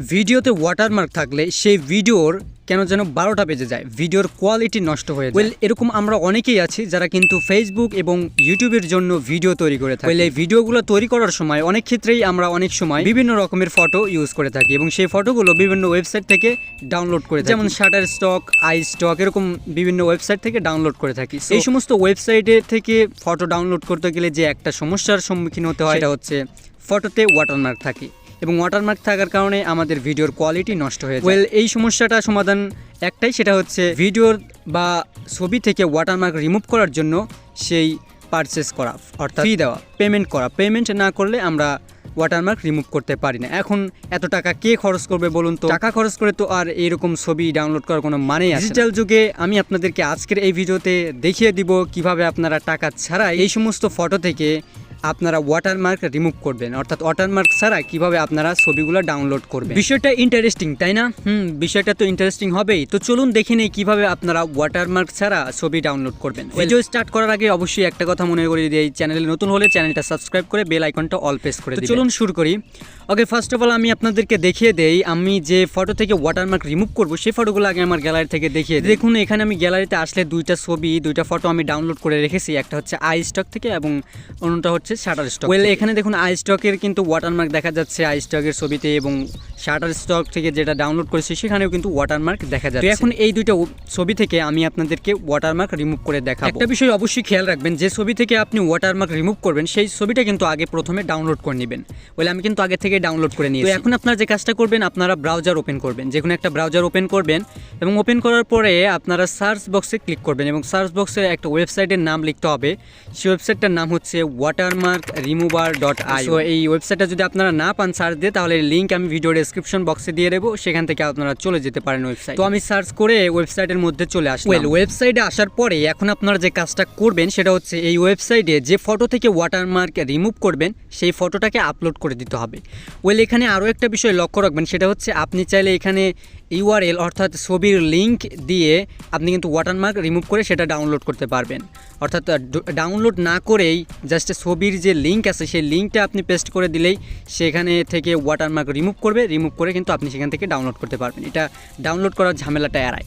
ভিডিওতে ওয়াটারমার্ক থাকলে সেই ভিডিওর কেন যেন 12টা বেজে যায়, ভিডিওর কোয়ালিটি নষ্ট হয়ে যায়। এরকম আমরা অনেকেই আছি যারা কিন্তু ফেসবুক এবং ইউটিউবের জন্য ভিডিও তৈরি করে থাকি। এই ভিডিওগুলো তৈরি করার সময় অনেক ক্ষেত্রেই আমরা অনেক সময় বিভিন্ন রকমের ফটো ইউজ করে থাকি এবং সেই ফটোগুলো বিভিন্ন ওয়েবসাইট থেকে ডাউনলোড করে থাকি, যেমন শাটারস্টক, আইস্টক, এরকম বিভিন্ন ওয়েবসাইট থেকে ডাউনলোড করে থাকি। এই সমস্ত ওয়েবসাইটে থেকে ফটো ডাউনলোড করতে গেলে যে একটা সমস্যার সম্মুখীন হতে হয় সেটা হচ্ছে ফটোতে ওয়াটারমার্ক থাকে এবং ওয়াটারমার্ক থাকার কারণে আমাদের ভিডিওর কোয়ালিটি নষ্ট হয়ে যায়। এই সমস্যাটা সমাধান একটাই, সেটা হচ্ছে ভিডিওর বা ছবি থেকে ওয়াটারমার্ক রিমুভ করার জন্য সেই পারচেস করা, অর্থাৎ ফি দেওয়া, পেমেন্ট করা। পেমেন্ট না করলে আমরা ওয়াটারমার্ক রিমুভ করতে পারি না। এখন এত টাকা কে খরচ করবে বলুন তো? টাকা খরচ করে তো আর এরকম ছবি ডাউনলোড করার কোনো মানেই আছে না। ডিজিটাল যুগে আমি আপনাদেরকে আজকের এই ভিডিওতে দেখিয়ে দিব কিভাবে আপনারা টাকা ছাড়াই এই সমস্ত ফটো থেকে আপনারা ওয়াটারমার্ক রিমুভ করবেন, অর্থাৎ ওয়াটারমার্ক ছাড়া কিভাবে আপনারা ছবিগুলো ডাউনলোড করবেন। বিষয়টা ইন্টারেস্টিং, তাই না? বিষয়টা তো ইন্টারেস্টিং হবেই। তো চলুন দেখে নেই কিভাবে আপনারা ওয়াটারমার্ক ছাড়া ছবি ডাউনলোড করবেন। ভিডিও স্টার্ট করার আগে অবশ্যই একটা কথা মনে করিয়ে দিই, চ্যানেলে নতুন হলে চ্যানেলটা সাবস্ক্রাইব করে বেল আইকনটা অল প্রেস করে দিন। চলুন শুরু করি। ওকে, ফার্স্ট অফ অল আমি আপনাদেরকে দেখিয়ে দেই আমি যে ফটো থেকে ওয়াটারমার্ক রিমুভ করব সেই ফটোগুলো আগে আমার গ্যালারি থেকে দেখিয়ে দিই। দেখুন এখানে আমি গ্যালারিতে আসলে দুইটা ফটো আমি ডাউনলোড করে রেখেছি। একটা হচ্ছে আইস্টক থেকে এবং অন্যটা হচ্ছে শাটারস্টক। এখানে দেখুন আইস্টকের কিন্তু ওয়াটারমার্ক দেখা যাচ্ছে আইস্টকের ছবিতে, এবং শাটারস্টক থেকে যেটা ডাউনলোড করেছি সেখানেও কিন্তু ওয়াটারমার্ক দেখা যাচ্ছে। এখন এই দুইটা ছবি থেকে আমি আপনাদেরকে ওয়াটারমার্ক রিমুভ করে দেখাবো। একটা বিষয় অবশ্যই খেয়াল রাখবেন, যে ছবি থেকে আপনি ওয়াটারমার্ক রিমুভ করবেন সেই ছবিটা কিন্তু আগে প্রথমে ডাউনলোড করে নেবেন। আমি কিন্তু আগে থেকে ডাউনলোড করে নিয়েছি। তো এখন আপনারা যে কাজটা করবেন, আপনারা ব্রাউজার ওপেন করবেন, যে কোনো একটা ব্রাউজার ওপেন করবেন এবং ওপেন করার পরে আপনারা সার্চ বক্সে ক্লিক করবেন এবং সার্চ বক্সে একটা ওয়েবসাইটের নাম লিখতে হবে। সেই ওয়েবসাইটটার নাম হচ্ছে watermarkremover.io। এই ওয়েবসাইটটা যদি আপনারা না পান সার্চ দিয়ে, তাহলে লিঙ্ক আমি ভিডিও ডেসক্রিপশন বক্সে দিয়ে দেবো, সেখান থেকে আপনারা চলে যেতে পারেন ওয়েবসাইট। তো আমি সার্চ করে ওয়েবসাইটের মধ্যে চলে আসলাম। ওয়েবসাইটে আসার পরে এখন আপনারা যে কাজটা করবেন সেটা হচ্ছে এই ওয়েবসাইটে যে ফটো থেকে ওয়াটারমার্ক রিমুভ করবেন সেই ফটোটাকে আপলোড করে দিতে হবে। এখানে আরও একটা বিষয় লক্ষ্য রাখবেন, সেটা হচ্ছে আপনি চাইলে এখানে ইউআরএল অর্থাৎ ছবির লিঙ্ক দিয়ে আপনি কিন্তু ওয়াটারমার্ক রিমুভ করে সেটা ডাউনলোড করতে পারবেন। অর্থাৎ ডাউনলোড না করেই জাস্ট ছবির যে লিঙ্ক আছে সেই লিঙ্কটা আপনি পেস্ট করে দিলেই সেখানে থেকে ওয়াটারমার্ক রিমুভ করে কিন্তু আপনি সেখান থেকে ডাউনলোড করতে পারবেন। এটা ডাউনলোড করার ঝামেলাটা এড়ায়।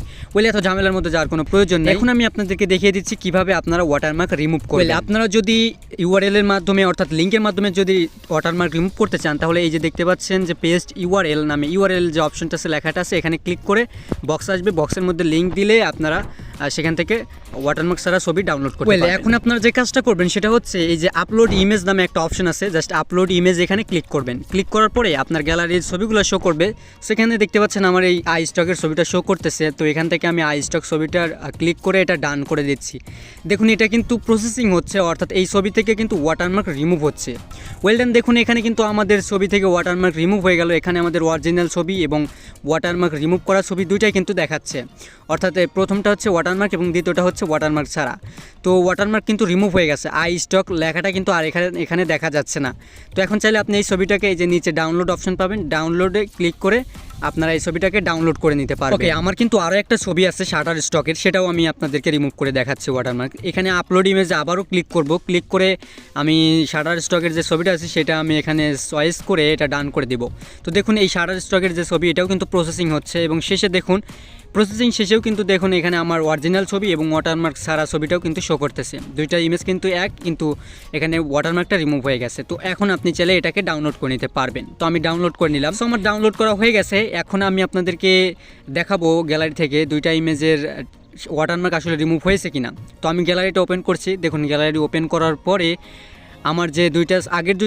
এত ঝামেলার মধ্যে যাওয়ার কোনো প্রয়োজন নেই। এখন আমি আপনাদেরকে দেখিয়ে দিচ্ছি কিভাবে আপনারা ওয়াটারমার্ক রিমুভ করবেন। আপনারা যদি ইউআরএল এর মাধ্যমে অর্থাৎ লিঙ্কের মাধ্যমে যদি ওয়াটারমার্ক রিমুভ করতে চান, তাহলে এই যে দেখতে পাচ্ছেন যে পেস্ট ইউআরএল নামে ইউআরএল যে অপশনটা আছে, লেখাটা আছে, এখানে ক্লিক করে বক্স আসবে, বক্সের মধ্যে লিঙ্ক দিলে আপনারা সেখান থেকে ওয়াটারমার্ক ছাড়া ছবি ডাউনলোড করতে পারবেন। এখন আপনারা যে কাজটা করবেন সেটা হচ্ছে এই যে আপলোড ইমেজ নামে একটা অপশন আছে, জাস্ট আপলোড ইমেজ এখানে ক্লিক করবেন। ক্লিক করার পরে আপনার গ্যালারির ছবিগুলো শো করবে। সেখানে দেখতে পাচ্ছেন আমার এই আইস্টকের ছবিটা শো করতেছে। তো এখান থেকে আমি আইস্টক ছবিটার ক্লিক করে এটা ডান করে দিচ্ছি। দেখুন এটা কিন্তু প্রসেসিং হচ্ছে, অর্থাৎ এই ছবি থেকে কিন্তু ওয়াটারমার্ক রিমুভ হচ্ছে। ডান। দেখুন এখানে কিন্তু আমাদের ছবি থেকে ওয়াটারমার্ক রিমুভ হয়ে গেল। এখানে আমাদের অরিজিনাল ছবি এবং ওয়াটারমার্ক রিমুভ করা ছবি দুইটাই কিন্তু দেখাচ্ছে, অর্থাৎ প্রথমটা হচ্ছে ওয়াটারমার্ক এবং দ্বিতীয়টা হচ্ছে ওয়াটারমার্ক ছাড়া। তো ওয়াটারমার্ক কিন্তু রিমুভ হয়ে গেছে, আইস্টক লেখাটা কিন্তু আর এখানে দেখা যাচ্ছে না। তো এখন চাইলে আপনি এই ছবিটাকে এই যে নিচে ডাউনলোড অপশন পাবেন, ডাউনলোডে ক্লিক করে আপনারা এই ছবিটাকে ডাউনলোড করে নিতে পারবেন। ওকে, আমার কিন্তু আরও একটা ছবি আছে শাটারস্টকের, সেটাও আমি আপনাদেরকে রিমুভ করে দেখাচ্ছি ওয়াটারমার্ক। এখানে আপলোড ইমেজে আবারও ক্লিক করব। ক্লিক করে আমি শাটারস্টকের যে ছবিটা আছে সেটা আমি এখানে চয়েস করে এটা ডান করে দিব। তো দেখুন এই শাটারস্টকের যে ছবি এটাও কিন্তু প্রসেসিং হচ্ছে এবং শেষে দেখুন প্রসেসিং শেষেও কিন্তু দেখুন এখানে আমার অরিজিনাল ছবি এবং ওয়াটারমার্ক ছাড়া ছবিটাও কিন্তু শো করতেছে। দুইটা ইমেজ কিন্তু এক, কিন্তু এখানে ওয়াটারমার্কটা রিমুভ হয়ে গেছে। তো এখন আপনি চাইলে এটাকে ডাউনলোড করে নিতে পারবেন। তো আমি ডাউনলোড করে নিলাম। তো আমার ডাউনলোড করা হয়ে গেছে। এখন আমি আপনাদেরকে দেখাবো গ্যালারি থেকে দুইটা ইমেজের ওয়াটারমার্ক আসলে রিমুভ হয়েছে কিনা। তো আমি গ্যালারিটা ওপেন করছি। দেখুন গ্যালারি ওপেন করার পরে আমার যে দুইটা আগের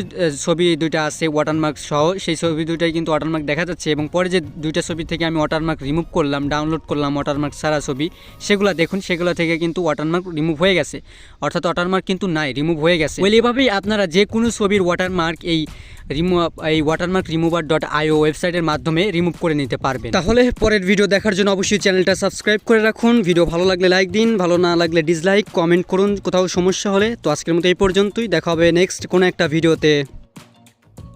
ছবি দুইটা আছে ওয়াটারমার্ক সহ, সেই ছবি দুইটাই কিন্তু ওয়াটারমার্ক দেখা যাচ্ছে এবং পরে যে দুইটা ছবি থেকে আমি ওয়াটারমার্ক রিমুভ করলাম, ডাউনলোড করলাম ওয়াটারমার্ক ছাড়া ছবি, সেগুলো দেখুন সেগুলো থেকে কিন্তু ওয়াটারমার্ক রিমুভ হয়ে গেছে, অর্থাৎ ওয়াটারমার্ক কিন্তু নাই, রিমুভ হয়ে গেছে। এভাবেই আপনারা যে কোনো ছবির ওয়াটারমার্ক এই watermark remover.io ওয়েবসাইটের মাধ্যমে রিমুভ করে নিতে পারবেন। তাহলে পরের ভিডিও দেখার জন্য অবশ্যই চ্যানেলটা সাবস্ক্রাইব করে রাখুন। ভিডিও ভালো লাগলে লাইক দিন, ভালো না লাগলে ডিসলাইক, কমেন্ট করুন কোথাও সমস্যা হলে। তো আজকের মতো এই পর্যন্তই, দেখা হবে নেক্সট কোনো একটা ভিডিওতে।